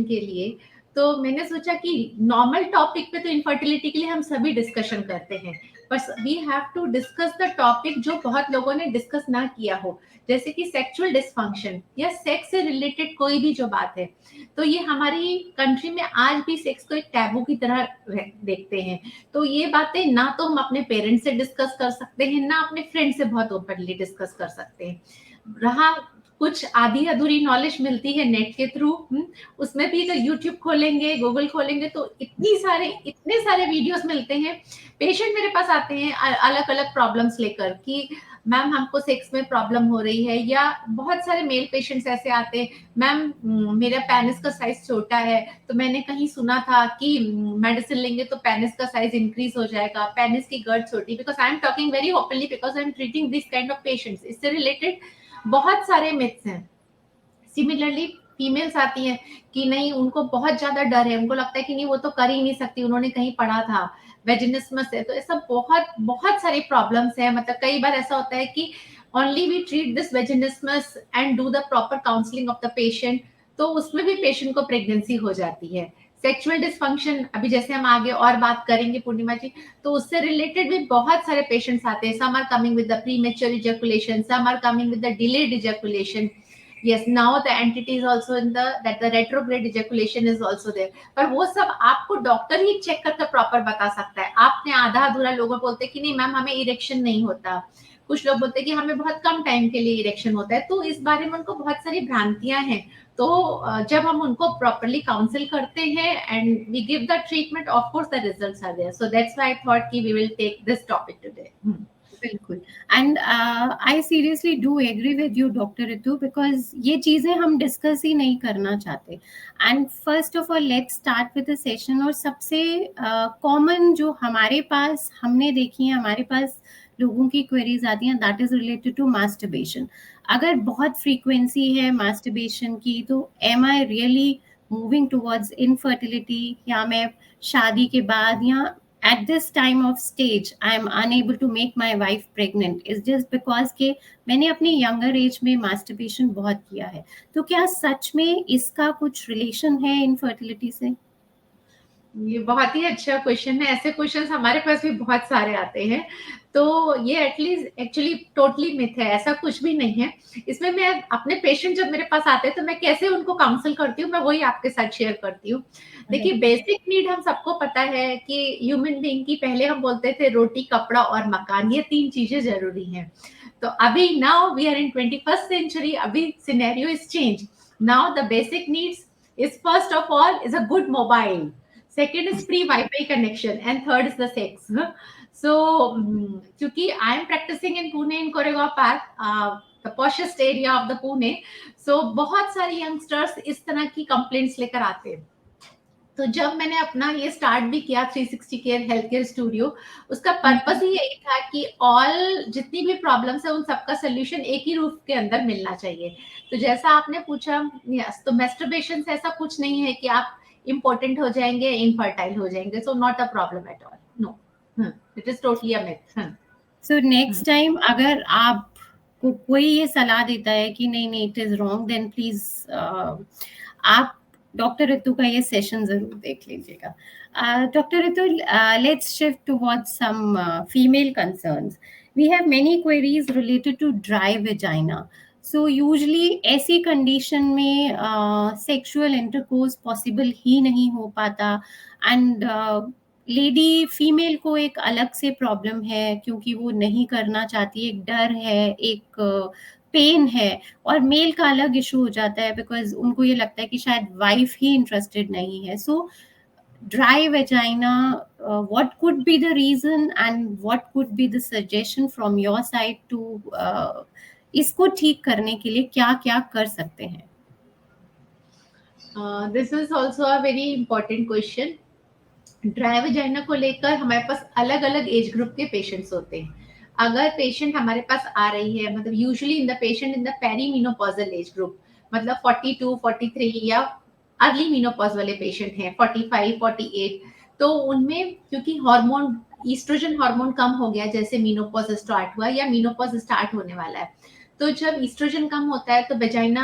के लिए, तो मैंने सोचा कि नॉर्मल टॉपिक पे तो इनफर्टिलिटी के लिए हम सभी डिस्कशन करते हैं, but we have to discuss the topic जो बहुत लोगों ने डिस्कस ना किया हो, जैसे कि सेक्सुअल डिस्फंक्शन या सेक्स से रिलेटेड कोई भी जो बात है। तो ये हमारी कंट्री में आज भी सेक्स को एक टैबू की तरह देखते हैं। तो ये बातें ना तो हम अपने पेरेंट्स से डिस्कस कर सकते हैं, ना अपने फ्रेंड से बहुत ओपनली डिस्कस कर सकते हैं। रहा कुछ आधी अधूरी नॉलेज मिलती है नेट के थ्रू, उसमें भी अगर यूट्यूब खोलेंगे, गूगल खोलेंगे तो इतने सारे वीडियोस मिलते हैं। पेशेंट मेरे पास आते हैं अलग अलग प्रॉब्लम्स लेकर कि मैम हमको सेक्स में प्रॉब्लम हो रही है, या बहुत सारे मेल पेशेंट्स ऐसे आते हैं, मैम मेरा पेनिस का साइज छोटा है, तो मैंने कहीं सुना था कि मेडिसिन लेंगे तो पेनिस का साइज इंक्रीज हो जाएगा, पेनिस की गर्द छोटी, because I am talking very openly because I am treating this kind of patients. इससे रिलेटेड बहुत सारे मिथ्स हैं। सिमिलरली फीमेल्स आती हैं कि नहीं, उनको बहुत ज्यादा डर है, उनको लगता है कि नहीं वो तो कर ही नहीं सकती, उन्होंने कहीं पढ़ा था, वेजिनिस्मस है। तो ऐसा बहुत बहुत सारी प्रॉब्लम्स है। मतलब कई बार ऐसा होता है कि only we treat this vaginismus and do the proper counselling of the patient, तो उसमें भी पेशेंट को प्रेगनेंसी हो जाती है। सेक्सुअल डिस्फंक्शन अभी जैसे हम आगे और बात करेंगे पूर्णिमा जी, तो उससे रिलेटेड भी बहुत सारे पेशेंट्स आते हैं। Some are coming with the premature ejaculation, some are coming with the delayed ejaculation. Yes, now the entity is also in the retrograde ejaculation is also there, पर वो सब आपको डॉक्टर ही चेक करके प्रॉपर बता सकता है। आपने आधा अधूरा, लोगों बोलते हैं कि नहीं मैम हमें इरेक्शन नहीं होता, कुछ लोग बोलते हैं कि हमें बहुत कम टाइम के लिए इरेक्शन होता है, तो इस बारे में उनको बहुत सारी भ्रांतियां हैं। तो जब हम उनको प्रॉपरली काउंसिल करते हैं and we give the treatment, of course the results are there. So that's why I thought कि we will take this topic today. बिल्कुल, and I seriously do agree with you doctor Ritu, because ये चीज़ें हम discuss ही नहीं करना चाहते। And first of all let's start with the session. और सबसे कॉमन जो हमारे पास हमने देखी है, हमारे पास लोगों की क्वेरीज आती हैं, that is related to masturbation. अगर बहुत फ्रीक्वेंसी है मास्टरबेशन की, तो am I really moving towards infertility, या मैं शादी के बाद या at this time of stage I am unable to make my wife pregnant is just because के मैंने अपनी younger age में masturbation बहुत किया है। तो क्या सच में इसका कुछ रिलेशन है इनफर्टिलिटी से? ये बहुत ही अच्छा क्वेश्चन है। ऐसे क्वेश्चंस हमारे पास भी बहुत सारे आते हैं। तो ये एटलीस्ट एक्चुअली टोटली मिथ है, ऐसा कुछ भी नहीं है। इसमें मैं अपने पेशेंट जब मेरे पास आते हैं तो मैं कैसे उनको काउंसल करती हूँ, मैं वही आपके साथ शेयर करती हूँ। देखिए, बेसिक नीड हम सबको पता है कि ह्यूमन बीइंग की, पहले हम बोलते थे रोटी, कपड़ा और मकान, ये 3 चीजें जरूरी हैं। तो अभी now we are in 21st century, अभी scenario is change. Now the basic needs is first of all is a good mobile, second is free Wi-Fi connection, and third is the sex. So क्योंकि I am practicing in Pune in Koregaon Park, the poshest area of the Pune, so बहुत सारे youngsters इस तरह की complaints लेकर आते हैं। तो जब मैंने अपना ये स्टार्ट भी किया 360 केयर हेल्थ केयर स्टूडियो, उसका पर्पस ही यही था कि ऑल जितनी भी प्रॉब्लम्स है उन सबका सोल्यूशन एक ही रूफ के अंदर मिलना चाहिए। तो जैसा आपने पूछा, यस, तो मैस्टरबेशन से ऐसा कुछ नहीं है कि आप इम्पोर्टेंट हो जाएंगे, इनफर्टाइल हो जाएंगे, so not a problem at all, no, it is totally a myth. So next time अगर आपको कोई ये सलाह देता है कि नहीं नहीं it is wrong, then please आप डॉक्टर रितु का ये सेशन जरूर देख लीजिएगा। Doctor Ritu, let's shift towards some female concerns. We have many queries related to dry vagina. So usually ऐसी कंडीशन में सेक्सुअल इंटरकोर्स पॉसिबल ही नहीं हो पाता, एंड लेडी फीमेल को एक अलग से प्रॉब्लम है क्योंकि वो नहीं करना चाहती, एक डर है, एक पेन है। और मेल का अलग इशू हो जाता है बिकॉज उनको ये लगता है कि शायद वाइफ ही इंटरेस्टेड नहीं है। सो dry vagina, what could be the reason and what could be the suggestion from your side to इसको ठीक करने के लिए क्या क्या कर सकते हैं? This is also a very important question. Dry vagina को लेकर हमारे पास अलग अलग एज ग्रुप के पेशेंट्स होते हैं। अगर पेशेंट हमारे पास आ रही है, मतलब usually in the patient in the perimenopausal age group, मतलब 42, 43 या अर्ली मेनोपॉज वाले पेशेंट हैं 45, 48, तो उनमें क्योंकि हार्मोन, ईस्ट्रोजन हार्मोन कम हो गया जैसे मेनोपॉज स्टार्ट हुआ या मेनोपॉज स्टार्ट होने वाला है, तो जब ईस्ट्रोजन कम होता है तो वेजाइना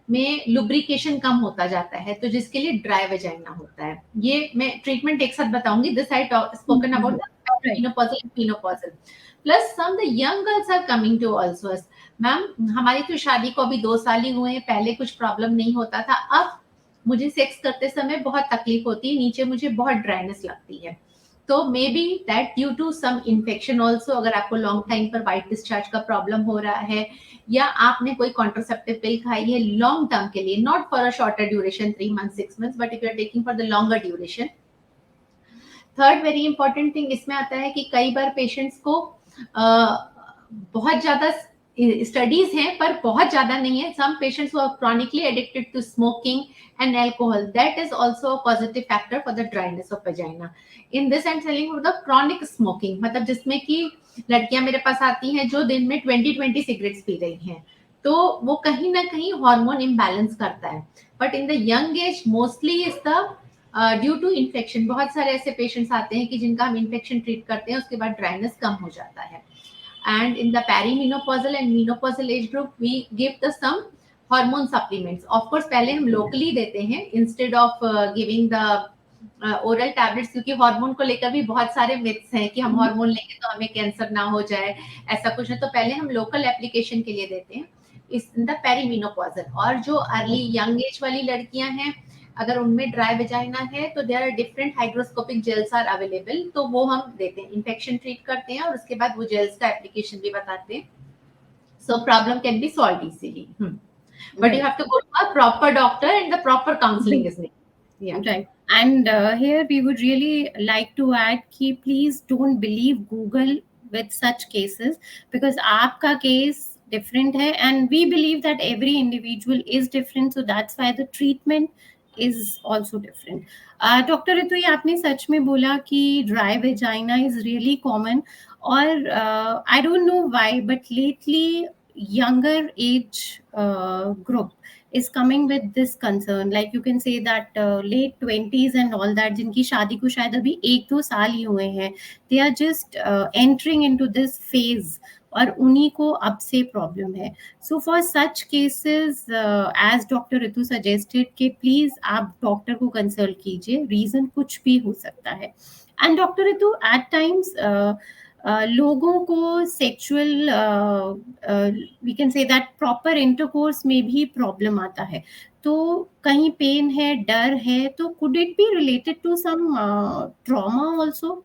में लुब्रिकेशन कम होता जाता है, तो जिसके लिए ड्राई वेजाइना होता है। ये मैं ट्रीटमेंट एक साथ बताऊंगी। This I spoken about menopausal and perimenopausal. Plus some the young girls are coming to also us, ma'am हमारी तो शादी को अभी 2 साल ही हुए हैं, पहले कुछ प्रॉब्लम नहीं होता था, अब मुझे सेक्स करते समय बहुत तकलीफ होती है, नीचे मुझे बहुत ड्राइनेस लगती है। तो may be that due to some infection also, अगर आपको लॉन्ग टाइम पर वाइट डिस्चार्ज का प्रॉब्लम हो रहा है, या आपने कोई कॉन्ट्रासेप्टिव पिल खाई है लॉन्ग टर्म के लिए, not for a shorter duration 3 months 6 months, but if you are taking for the longer duration. Third very important thing इसमें आता है कि कई बार पेशेंट्स को बहुत ज्यादा स्टडीज हैं पर बहुत ज्यादा नहीं है, some patients who are chronically addicted to smoking and alcohol, that is also a positive factor for the dryness of vagina. In this I'm telling you the chronic smoking, मतलब जिसमें कि लड़कियां मेरे पास आती हैं जो दिन में 20 सिगरेट्स पी रही हैं, तो वो कहीं ना कहीं हार्मोन इम्बैलेंस करता है। But in the young age mostly is the due to infection. बहुत सारे ऐसे पेशेंट्स आते हैं कि जिनका हम इन्फेक्शन ट्रीट करते हैं, उसके बाद ड्राइनेस कम हो जाता है। And in the perimenopausal and menopausal age group we give the some hormone supplements. Of course पहले हम locally देते हैं instead of giving the oral tablets, क्योंकि हार्मोन को लेकर भी बहुत सारे मिथ्स हैं कि हम हार्मोन लेंगे तो हमें कैंसर ना हो जाए, ऐसा कुछ है। तो पहले हम लोकल एप्लीकेशन के लिए देते हैं इस द पेरीमिनोपॉजल। और जो अर्ली यंग एज वाली लड़कियां हैं, अगर उनमें ड्राई वेजाइना है तो there are different hydroscopic gels are available, तो वो हम देते हैं, इन्फेक्शन ट्रीट करते हैं और उसके बाद वो जेल्स का एप्लीकेशन भी बताते हैं, so problem can be solved easily. But you have to go to a proper doctor and the proper counselling is needed. Right. And here we would really like to add कि please don't believe Google with such cases, because आपका case different है and we believe that every individual is different, so that's why the treatment is also different. Doctor Ritu, ये आपने सच में बोला कि dry vagina is really common, और I don't know why but lately younger age group is coming with this concern, like you can say that late 20s and all that, जिनकी शादी को शायद अभी 1-2 साल ही हुए हैं, they are just entering into this phase और उन्हीं को अब से प्रॉब्लम है। So for such cases as doctor Ritu suggested कि प्लीज आप डॉक्टर को कंसल्ट कीजिए, रीजन कुछ भी हो सकता है। And doctor Ritu, at times लोगों को sexual we can say that proper intercourse में भी प्रॉब्लम आता है, तो कहीं पेन है, डर है, तो could it be related to some trauma also?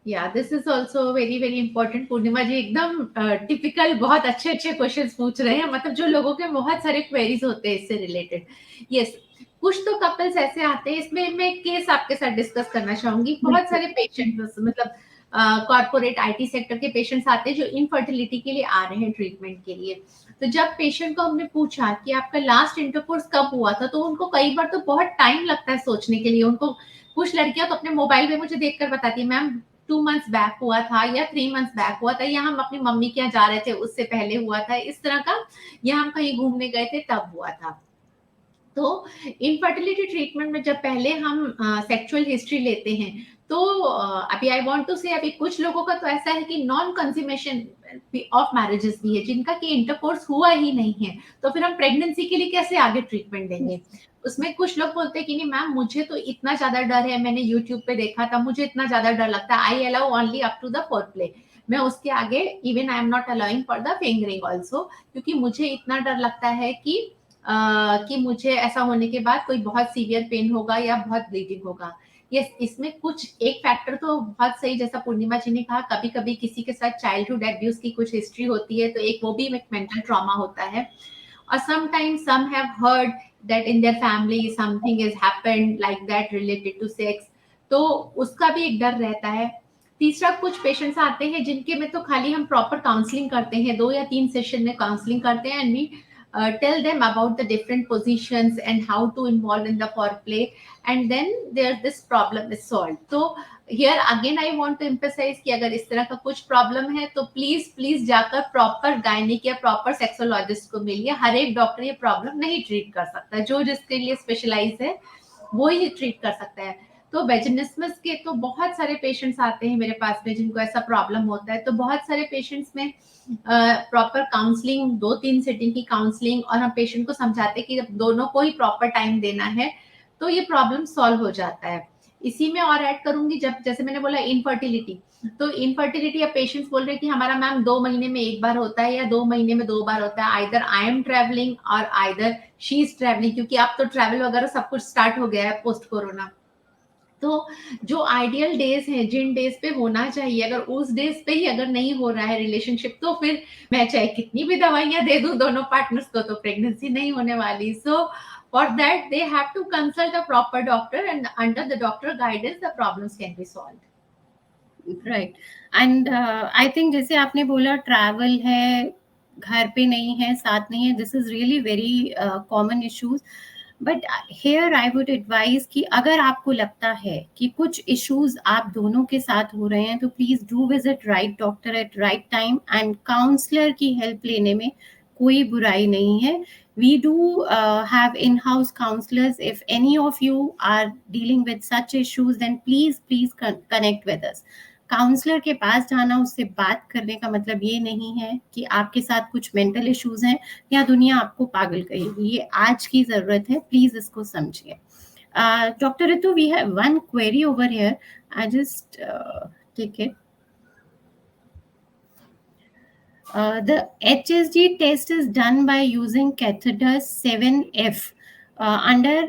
या this is also very very important. Purnima ji एकदम टिपिकल बहुत अच्छे अच्छे क्वेश्चंस पूछ रहे हैं, मतलब जो लोगों के बहुत सारे क्वेरीज होते हैं इससे रिलेटेड। यस, कुछ तो कपल्स ऐसे आते हैं, इसमें मैं केस आपके साथ डिस्कस करना चाहूंगी। बहुत सारे पेशेंट्स, मतलब कॉर्पोरेट आईटी सेक्टर के पेशेंट्स आते हैं जो इनफर्टिलिटी के लिए आ रहे हैं ट्रीटमेंट के लिए। तो जब पेशेंट को हमने पूछा कि आपका लास्ट इंटरकोर्स कब हुआ था, तो उनको कई बार तो बहुत टाइम लगता है सोचने के लिए। उनको कुछ लड़कियां तो अपने मोबाइल में मुझे देखकर बताती है, मैम 2 months बैक हुआ था या 3 months बैक हुआ था, या हम अपनी मम्मी के यहाँ जा रहे थे उससे पहले हुआ था, इस तरह का, या हम कहीं घूमने गए थे तब हुआ था। तो इनफर्टिलिटी ट्रीटमेंट में जब पहले हम सेक्सुअल हिस्ट्री लेते हैं, तो अभी आई वांट टू से, अभी कुछ लोगों का तो ऐसा है कि नॉन कंज्यूमेशन ऑफ मैरिजेस भी है, जिनका कि इंटरकोर्स हुआ ही नहीं है, तो फिर हम प्रेगनेंसी के लिए कैसे आगे ट्रीटमेंट देंगे। उसमें कुछ लोग बोलते हैं कि नहीं मैम मुझे तो इतना ज्यादा डर है, मैंने यूट्यूब पे देखा था, मुझे इतना ज्यादा डर लगता है, I allow only up to the foreplay, मैं उसके आगे even I am not allowing for the fingering also, क्योंकि मुझे इतना डर लगता है कि मुझे ऐसा होने के बाद कोई बहुत सीवियर पेन होगा या बहुत ब्लीडिंग होगा। यस, इसमें कुछ एक फैक्टर तो बहुत सही, जैसा पूर्णिमा जी ने कहा, कभी कभी किसी के साथ चाइल्डहुड एब्यूज की कुछ हिस्ट्री होती है, तो एक वो भी एक मेंटल ट्रॉमा होता है। और sometimes some have heard that in their family something is happened like that related to sex, तो उसका भी एक डर रहता है। तीसरा, कुछ पेशेंट्स आते हैं जिनके में तो खाली हम प्रॉपर काउंसलिंग करते हैं, 2 या 3 सेशन में काउंसलिंग करते हैं, and we tell them about the different positions and how to involve in the foreplay, and then there this problem is solved. So here again I want to emphasize कि अगर इस तरह का कुछ problem है तो प्लीज जाकर proper gynaec या प्रॉपर सेक्सोलॉजिस्ट को मिलिए। हर एक डॉक्टर ये प्रॉब्लम नहीं ट्रीट कर सकता, जो जिसके लिए स्पेशलाइज है वो ही ट्रीट कर सकता है। तो वेजिनिस्मस के तो बहुत सारे पेशेंट्स आते हैं मेरे पास में जिनको ऐसा प्रॉब्लम होता है। तो बहुत सारे पेशेंट्स में प्रॉपर काउंसलिंग, 2-3 सिटिंग की काउंसलिंग, और हम पेशेंट को समझाते हैं कि जब दोनों को ही प्रॉपर टाइम देना है तो ये प्रॉब्लम सॉल्व हो जाता है। इसी में और ऐड करूंगी, जब जैसे मैंने बोला इनफर्टिलिटी, तो इनफर्टिलिटी अब पेशेंट्स बोल रहे हैं कि हमारा मैम 2 महीने में 1 बार होता है या 2 महीने में 2 बार होता है, आइदर आई एम ट्रैवलिंग और आइदर शी इज ट्रैवलिंग, क्योंकि अब तो ट्रैवल वगैरह सब कुछ स्टार्ट हो गया है पोस्ट कोरोना। तो जो आइडियल डेज हैं, जिन डेज पे होना चाहिए, अगर उस डेज पे ही अगर नहीं हो रहा है रिलेशनशिप, तो फिर मैं चाहे कितनी भी दवाइयां दे दूं दोनों पार्टनर्स को, तो प्रेगनेंसी नहीं होने वाली। So for that they have to consult a proper doctor, and under the doctor guidance the problems can be solved. Right. And I think जैसे आपने बोला ट्रैवल है, घर पे नहीं है, साथ नहीं है, this is really very common issues. But here I would advise कि अगर आपको लगता है कि कुछ इश्यूज आप दोनों के साथ हो रहे हैं, तो please do visit right doctor at right time, and counsellor की हेल्प लेने में कोई बुराई नहीं है। We do have in-house counselors. If any of you are dealing with such issues, then please connect with us. Counsellor के पास जाना, उससे बात करने का मतलब ये नहीं है कि आपके साथ कुछ मेंटल इश्यूज हैं या दुनिया आपको पागल कहेगी। ये आज की जरूरत है, प्लीज इसको समझिए। Doctor Ritu, we have one query over here, I just take it. The HSG test is done by using catheter 7F under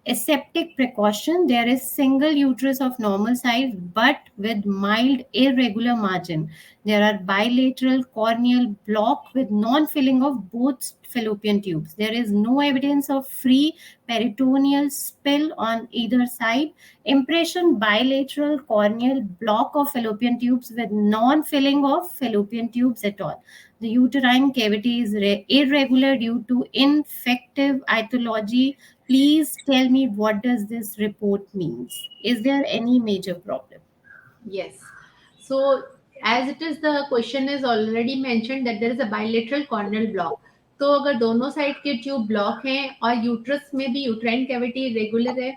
aseptic precaution. There is single uterus of normal size but with mild irregular margin. There are bilateral corneal block with non-filling of both fallopian tubes. There is no evidence of free peritoneal spill on either side. Impression bilateral corneal block of fallopian tubes with non-filling of fallopian tubes at all. The uterine cavity is irregular due to infective ethology. Please tell me, what does this report means? Is there any major problem? Yes. So as it is, the question is already mentioned that there is a bilateral corneal block. तो अगर दोनों side के tube block हैं और uterus में भी uterine cavity regular है,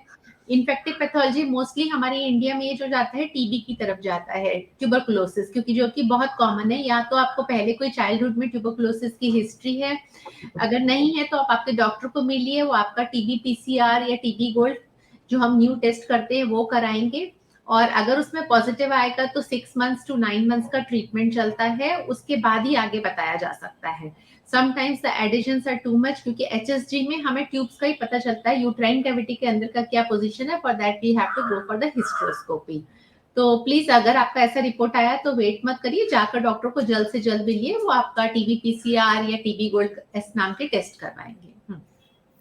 infective pathology mostly हमारे इंडिया में ये जो जाता है टीबी की तरफ जाता है, ट्यूबरकुलोसिस, क्योंकि जो कि बहुत कॉमन है। या तो आपको पहले कोई चाइल्डहुड में ट्यूबरकुलोसिस की हिस्ट्री है, अगर नहीं है तो आप आपके डॉक्टर को मिलिए, वो आपका टीबी पीसीआर या टीबी गोल्ड जो हम न्यू टेस्ट करते हैं वो कराएंगे, और अगर उसमें पॉजिटिव आएगा तो 6 मंथ्स टू 9 मंथ्स का ट्रीटमेंट चलता है, उसके बाद ही आगे बताया जा सकता है। Sometimes the adhesions are too much, क्योंकि एचएसजी में हमें ट्यूब्स का ही पता चलता है, यूट्राइन कैविटी के अंदर का क्या पोजीशन है। For that we have to go for the hysteroscopy. तो प्लीज अगर आपका ऐसा रिपोर्ट आया तो वेट मत करिए, जाकर डॉक्टर को जल्द से जल्द मिलिए, वो आपका टीबी पीसीआर या टीबी गोल्ड एस नाम के टेस्ट करवाएंगे।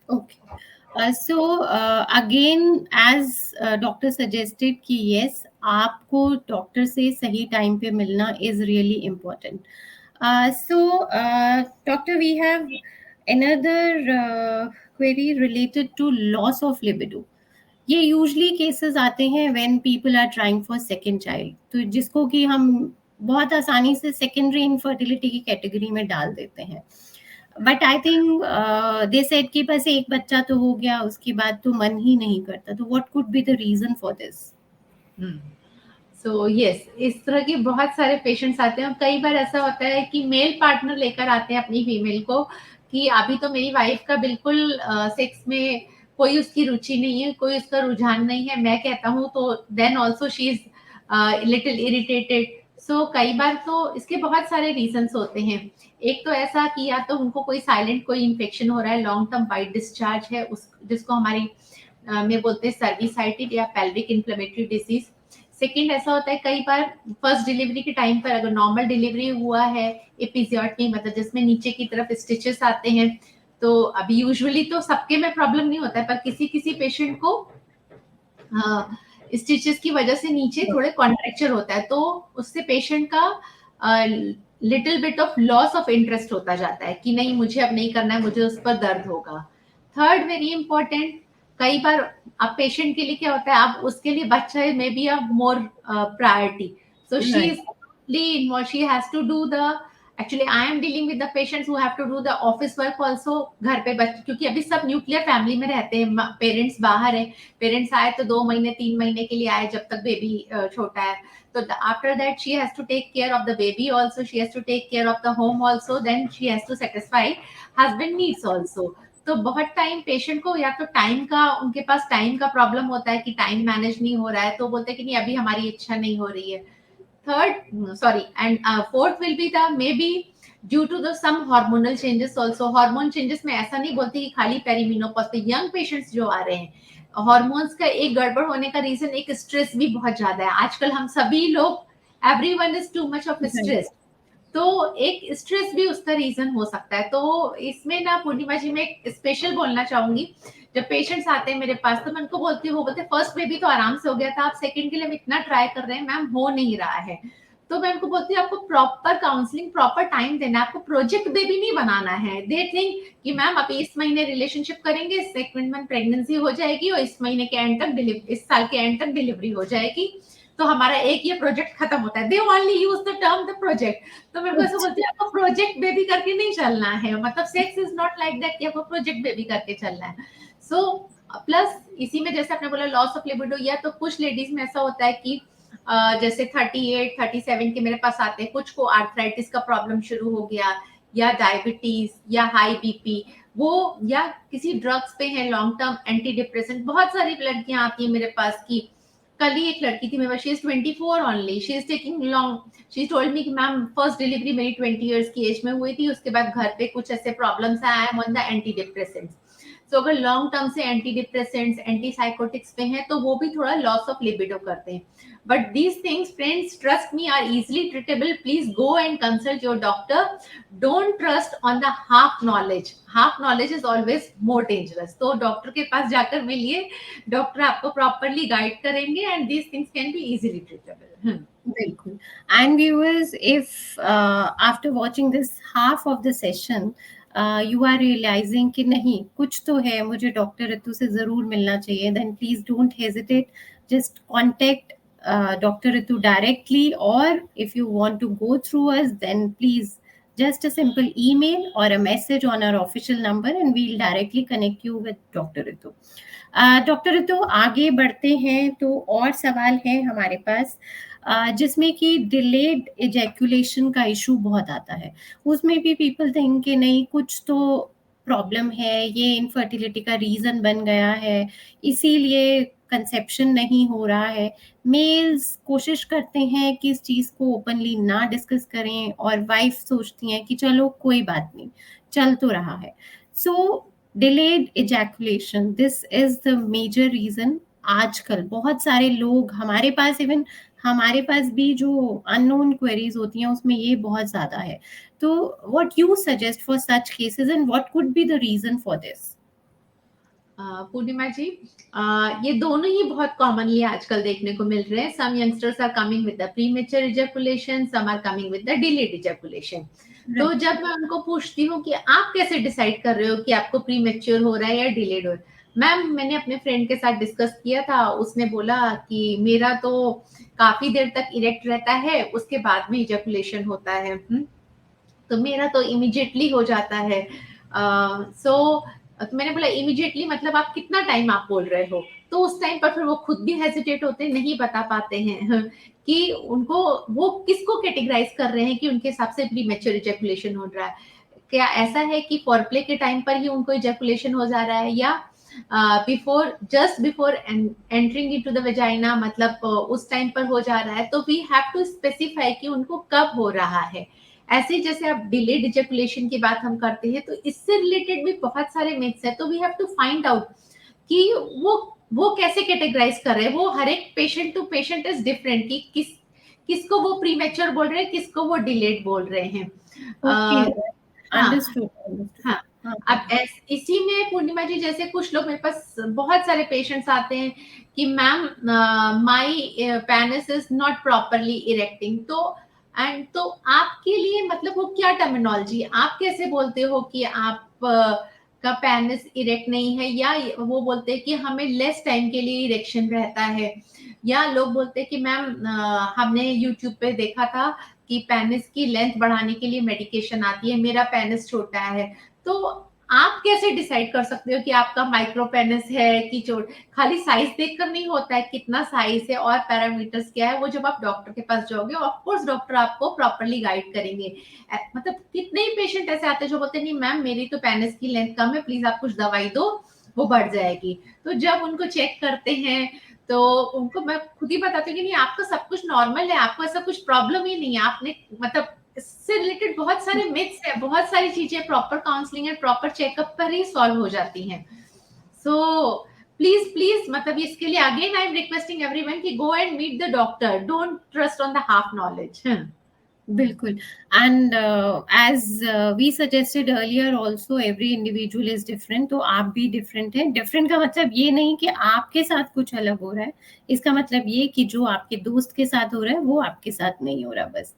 Okay. So again, as doctor suggested कि yes, आपको डॉक्टर से सही टाइम पे मिलना is really important. So doctor, we have another query related to loss of libido. ये यूजली केसेस आते हैं when people are trying for second child, तो जिसको कि हम बहुत आसानी से सेकेंडरी इनफर्टिलिटी की कैटेगरी में डाल देते हैं। But I think they said कि बस एक बच्चा तो हो गया, उसके बाद तो मन ही नहीं करता, तो what could be the reason for this? So yes, इस तरह के बहुत सारे पेशेंट्स आते हैं। कई बार ऐसा होता है कि मेल पार्टनर लेकर आते हैं अपनी फीमेल को कि अभी तो मेरी वाइफ का बिल्कुल सेक्स में कोई उसकी रुचि नहीं है, कोई उसका रुझान नहीं है। मैं कहता हूँ तो then also she is little irritated. So कई बार तो इसके बहुत सारे रीजंस होते हैं। एक तो ऐसा कि या तो उनको कोई साइलेंट कोई इन्फेक्शन हो रहा है, लॉन्ग टर्म वाइट डिस्चार्ज है, उस जिसको हमारी में बोलते हैं सर्विसाइटिस या पेल्विक इन्फ्लेमेटरी डिसीज। सेकेंड ऐसा होता है कई बार फर्स्ट डिलीवरी के टाइम पर अगर नॉर्मल डिलीवरी हुआ है, एपिजियोटमी मतलब जिसमें नीचे की तरफ स्टिचेस आते हैं, तो अभी यूजुअली तो सबके में प्रॉब्लम नहीं होता है, पर किसी किसी पेशेंट को स्टिचेस की वजह से नीचे थोड़े कॉन्ट्रैक्चर होता है, तो उससे पेशेंट का little bit of loss of interest होता जाता है कि नहीं मुझे अब नहीं करना है, मुझे उस पर दर्द होगा। थर्ड वेरी इंपॉर्टेंट, कई बार अब पेशेंट के लिए क्या होता है, अब उसके लिए बच्चा may be a more priority, so she is she has to do the actually I am dealing with the patients who have to do the office work also घर पे, बच्चे क्योंकि अभी सब न्यूक्लियर फैमिली में रहते हैं, पेरेंट्स बाहर है, पेरेंट्स आए तो 2 महीने 3 महीने के लिए आए जब तक बेबी छोटा है, तो after that she has to take care of the baby also, she has to take care of the home also, then she has to satisfy husband needs also. तो बहुत टाइम पेशेंट को या तो time का, उनके पास time का problem होता है कि टाइम मैनेज नहीं हो रहा है, तो बोलते हैं कि नहीं अभी हमारी इच्छा नहीं हो रही है। Third, sorry, and fourth will be the maybe due to the some hormonal changes also. Hormone changes में ऐसा नहीं बोलते कि खाली पेरीमेनोपॉज पे यंग पेशेंट्स जो आ रहे हैं, हॉर्मोन्स का एक गड़बड़ होने का रीजन एक स्ट्रेस भी बहुत ज्यादा है आजकल, हम सभी लोग, everyone is too much of stress, तो एक स्ट्रेस भी उसका रीजन हो सकता है। तो इसमें ना पूर्णिमा जी मैं एक स्पेशल बोलना चाहूंगी, जब पेशेंट्स आते हैं मेरे पास तो मैं उनको बोलती हूँ, वो बोलते फर्स्ट बेबी तो आराम से हो गया था, आप सेकंड के लिए इतना ट्राई कर रहे हैं मैम, हो नहीं रहा है। तो मैं उनको बोलती हूँ आपको प्रॉपर काउंसलिंग, प्रॉपर टाइम देना है, आपको प्रोजेक्ट बेबी नहीं बनाना है। दे थिंक कि मैम आप इस महीने रिलेशनशिप करेंगे, सेकंड मंथ प्रेगनेंसी हो जाएगी और इस महीने के एंड तक डिलीवरी, इस साल के एंड तक डिलीवरी हो जाएगी, तो हमारा एक ये प्रोजेक्ट खत्म होता है। They only use the term the project. तो मेरे को ऐसा बोलती है आपको प्रोजेक्ट बेबी करके नहीं चलना है, मतलब sex is not like that कि आपको प्रोजेक्ट बेबी करके चलना है। सो प्लस इसी में जैसे आपने बोला लॉस ऑफ लिबिडो, या तो कुछ लेडीज में ऐसा होता है कि जैसे 38 37 के मेरे पास आते हैं, कुछ को आर्थराइटिस का प्रॉब्लम शुरू हो गया, या डायबिटीज, या हाई बीपी, वो या किसी ड्रग्स पे है, लॉन्ग टर्म एंटी डिप्रेसेंट। बहुत सारी लड़कियां आती है मेरे पास की, कल ही एक लड़की थी मेरे पास, she is 24 only, she is taking long, she told me कि मैम फर्स्ट डिलीवरी मेरी 20 इयर्स की एज में हुई थी, उसके बाद घर पे कुछ ऐसे प्रॉब्लम्स आए, I am on the anti depressants. So अगर लॉन्ग टर्म से एंटी डिप्रेसेंट्स, एंटी साइकोटिक्स पे हैं तो वो भी थोड़ा लॉस ऑफ लिबिडो करते हैं। But these things friends, trust me, are easily treatable. Please go and consult your doctor, don't trust on the half knowledge, half knowledge is always more dangerous. तो doctor के पास जाकर मिलिए, doctor आपको properly guide करेंगे and these things can be easily treatable. बिल्कुल। And viewers, if after watching this half of the session you are realising कि नहीं कुछ तो है, मुझे डॉक्टर ऋतु से जरूर मिलना चाहिए, then please don't hesitate, just contact Dr. Ritu directly, or if you want to go through us, then please just a simple email or a message on our official number and we'll directly connect you with Dr. Ritu. Dr. Ritu, आगे बढ़ते हैं तो और सवाल है हमारे पास जिसमें कि डिलेड इजैकुलेशन का इशू बहुत आता है। उसमें भी पीपल थिंक कि नहीं कुछ तो प्रॉब्लम है, ये इनफर्टिलिटी का रीजन बन गया है, इसीलिए कंसेप्शन नहीं हो रहा है। मेल्स कोशिश करते हैं कि इस चीज को ओपनली ना डिस्कस करें और वाइफ सोचती हैं कि चलो कोई बात नहीं, चल तो रहा है। So delayed ejaculation, this is the major reason. आजकल बहुत सारे लोग हमारे पास, इवन हमारे पास भी जो अननोन क्वेरीज होती हैं उसमें ये बहुत ज्यादा है। तो what you suggest for such cases and what could be the reason for this? Purnima ji, ये दोनों ही बहुत कॉमनली आजकल देखने को मिल रहे हैं। Some youngsters are coming with the premature ejaculation, some are coming with the delayed ejaculation. तो जब मैं उनको पूछती हूँ कि आप कैसे डिसाइड कर रहे हो कि आपको प्रीमेच्योर हो रहा है या डिलेड हो रहा है, मैम मैंने अपने फ्रेंड के साथ डिस्कस किया था, उसने बोला कि मेरा तो काफी देर तक इरेक्ट रहता है, उसके बाद में इजैकुलेशन होता है। तो मेरा तो इमीडिएटली हो जाता है। तो मैंने बोला इमीडिएटली मतलब आप कितना टाइम आप बोल रहे हो? तो उस टाइम पर फिर वो खुद भी हेजिटेट होते हैं, नहीं बता पाते हैं कि उनको वो किसको कैटेगराइज कर रहे हैं कि उनके हिसाब से प्रीमेच्योर इजैकुलेशन हो रहा है। क्या ऐसा है कि फॉरप्ले के टाइम पर ही उनको इजैकुलेशन हो जा रहा है, या before, just before entering into the vagina, मतलब उस टाइम पर हो जा रहा है? तो वी हैव टू स्पेसिफाई कि उनको कब हो रहा है। ऐसे ही जैसे आप डिलेड इजैकुलेशन की बात हम करते हैं, तो इससे रिलेटेड भी बहुत सारे मिथ्स है, तो we have to find out कि वो कैसे कैटेगराइज कर रहे हैं। वो हर एक patient to patient is different कि किसको वो प्रीमेच्योर बोल रहे हैं, किसको वो डिलेड बोल रहे हैं। अंडरस्टूड। हाँ, अब इसी में पूर्णिमा जी जैसे कुछ लोग मेरे पास, बहुत सारे पेशेंट्स आते हैं कि ma'am my penis is not properly erecting, तो आपके लिए मतलब वो क्या टर्मिनोलॉजी, आप कैसे बोलते हो कि आप का पेनिस इरेक्ट नहीं है, या वो बोलते हैं कि हमें लेस टाइम के लिए इरेक्शन रहता है, या लोग बोलते हैं कि मैम हमने यूट्यूब पे देखा था कि पेनिस की लेंथ बढ़ाने के लिए मेडिकेशन आती है, मेरा पेनिस छोटा है, तो आप कैसे डिसाइड कर सकते हो कि आपका माइक्रो पेनिस है कि खाली साइज देखकर नहीं होता है, कितना साइज है और पैरामीटर्स क्या है, वो जब आप डॉक्टर के पास जाओगे ऑफ कोर्स डॉक्टर आपको प्रॉपर्ली गाइड करेंगे। मतलब कितने ही पेशेंट ऐसे आते हैं जो बोलते हैं नहीं मैम मेरी तो पेनिस की लेंथ कम है, प्लीज आप कुछ दवाई दो वो बढ़ जाएगी। तो जब उनको चेक करते हैं तो उनको मैं खुद ही बताती हूँ कि नहीं आपका सब कुछ नॉर्मल है, आपको ऐसा कुछ प्रॉब्लम ही नहीं है, आपने मतलब इससे रिलेटेड बहुत सारे मिथ्स है, बहुत सारी चीजें proper counselling and proper checkup पर ही सॉल्व हो जाती हैं। सो प्लीज प्लीज मतलब इसके लिए again I am requesting everyone कि go and meet the doctor, don't trust on the half knowledge. बिल्कुल। And as we suggested earlier also every individual is different, तो आप भी डिफरेंट हैं। डिफरेंट का मतलब ये नहीं कि आपके साथ कुछ अलग हो रहा है, इसका मतलब ये कि जो आपके दोस्त के साथ हो रहा है वो आपके साथ नहीं हो रहा बस।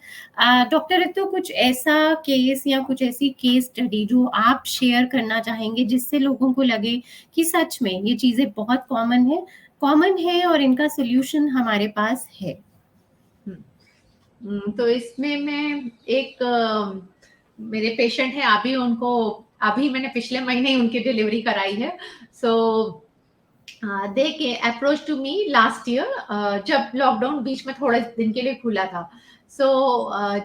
डॉक्टर रितु, कुछ ऐसा केस या कुछ ऐसी केस स्टडी जो आप शेयर करना चाहेंगे जिससे लोगों को लगे कि सच में ये चीजें बहुत कॉमन है और इनका सोल्यूशन हमारे पास है? तो इसमें मैं एक मेरे पेशेंट है अभी मैंने पिछले महीने ही उनकी डिलीवरी कराई है। सो दे के approach to me last year जब लॉकडाउन बीच में थोड़े दिन के लिए खुला था। सो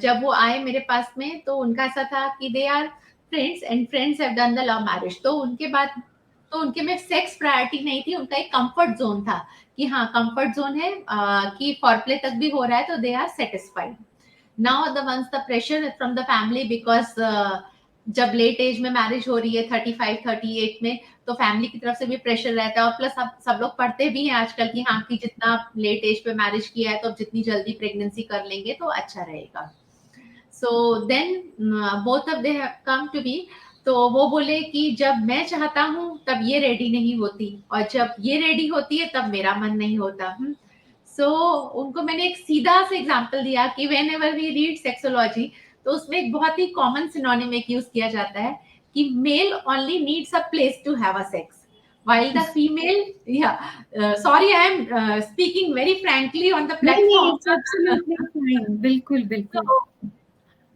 जब वो आए मेरे पास में तो उनका ऐसा था कि they are friends and friends have done the love marriage. तो उनके में सेक्स प्रायोरिटी नहीं थी, उनका एक कंफर्ट जोन था कि हाँ कंफर्ट जोन है कि फॉरप्ले तक भी हो रहा है तो they are satisfied. Now the once the pressure from the family because जब लेट एज में मैरिज हो रही है 35-38 में, तो फैमिली की तरफ से भी प्रेशर रहता है और प्लस सब लोग पढ़ते भी हैं आजकल की हाँ कि जितना लेट एज पे मैरिज किया है तो जितनी जल्दी प्रेगनेंसी कर लेंगे तो अच्छा रहेगा। So then both of they come to be. तो वो बोले कि जब मैं चाहता हूँ तब ये रेडी नहीं होती और जब ये रेडी होती है तब मेरा मन नहीं होता। सो उनको मैंने एक सीधा सा एग्जांपल दिया कि whenever we read sexology तो उसमें एक बहुत ही कॉमन सिनोनिम एक यूज किया जाता है कि male only needs a place to have a sex while the female sorry I am speaking very frankly on the नहीं, platform. It's absolutely fine. बिल्कुल, बिल्कुल।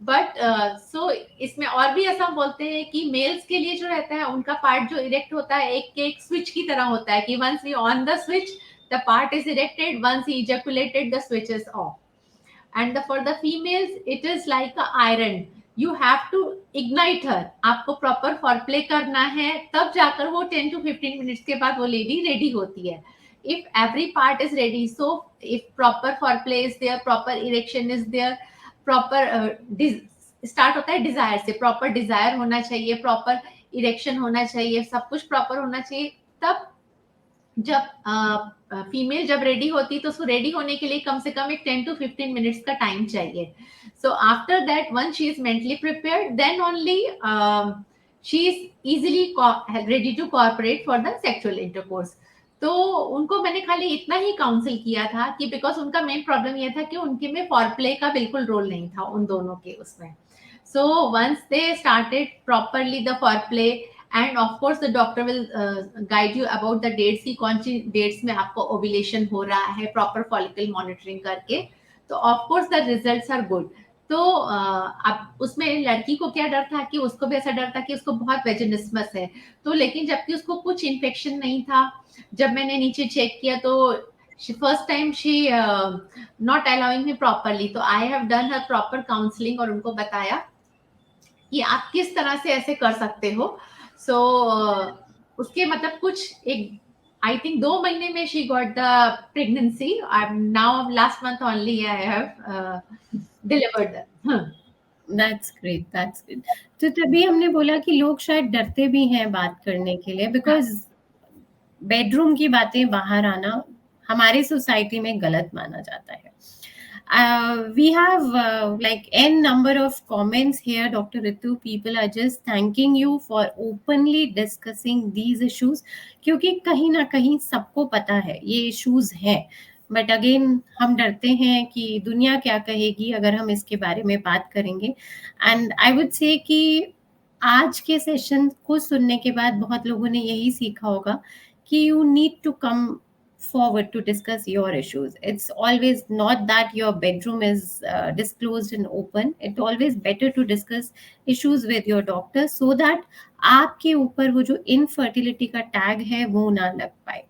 बट सो इसमें और भी ऐसा बोलते हैं कि मेल्स के लिए जो रहता है उनका पार्ट जो इरेक्ट होता है एक स्विच की तरह होता है कि once we on the switch the part is erected, once he ejaculated the switch is off. And for the females it is like a iron, you have to ignite her. आपको proper फॉरप्ले करना है तब जाकर वो 10 to 15 minutes के बाद वो lady ready होती है। If every part is ready, so if proper foreplay is there, proper erection is there, proper start होता है डिजायर से, प्रॉपर डिजायर होना चाहिए, प्रॉपर इरेक्शन होना चाहिए, सब कुछ प्रॉपर होना चाहिए। तब जब फीमेल जब रेडी होती तो उसको रेडी होने के लिए कम से कम एक 10 to 15 मिनट्स का टाइम चाहिए। So after that one she is mentally prepared then only she is easily ready to corporate for the sexual intercourse. तो उनको मैंने खाली इतना ही काउंसिल किया था कि बिकॉज उनका मेन प्रॉब्लम यह था कि उनके में फॉरप्ले का बिल्कुल रोल नहीं था उन दोनों के उसमें। So once they started properly the foreplay and of course the doctor will guide you about the dates की कौन सी डेट्स में आपको ओव्यूलेशन हो रहा है, प्रॉपर फॉलिकल मॉनिटरिंग करके, तो of course the results are good. तो अब उसमें लड़की को क्या डर था कि उसको भी ऐसा डर था कि उसको बहुत वेजिनिस्मस है, तो लेकिन जबकि उसको कुछ इन्फेक्शन नहीं था। जब मैंने नीचे चेक किया तो first time she not allowing me properly, तो I have done her proper counselling और उनको बताया कि आप किस तरह से ऐसे कर सकते हो। सो उसके मतलब कुछ एक आई थिंक 2 महीने में she got the pregnancy. Now last month only I have delivered. That's great, that's great. तो तभी हमने बोला कि लोग शायद डरते भी हैं बात करने के लिए, बिकॉज बेडरूम की बातें बाहर आना हमारी सोसाइटी में गलत माना जाता है। We have like n number of comments here, Dr. Ritu. People are just thanking you for openly discussing these issues, क्योंकि कहीं ना कहीं सबको पता है ये issues हैं, बट अगेन हम डरते हैं कि दुनिया क्या कहेगी अगर हम इसके बारे में बात करेंगे। एंड आई वुड से कि आज के सेशन को सुनने के बाद बहुत लोगों ने यही सीखा होगा कि you need to come forward to discuss your issues. It's always not that your bedroom is disclosed and open. It's always better to discuss issues with your doctor so that आपके ऊपर वो जो infertility का tag है वो ना लग पाए.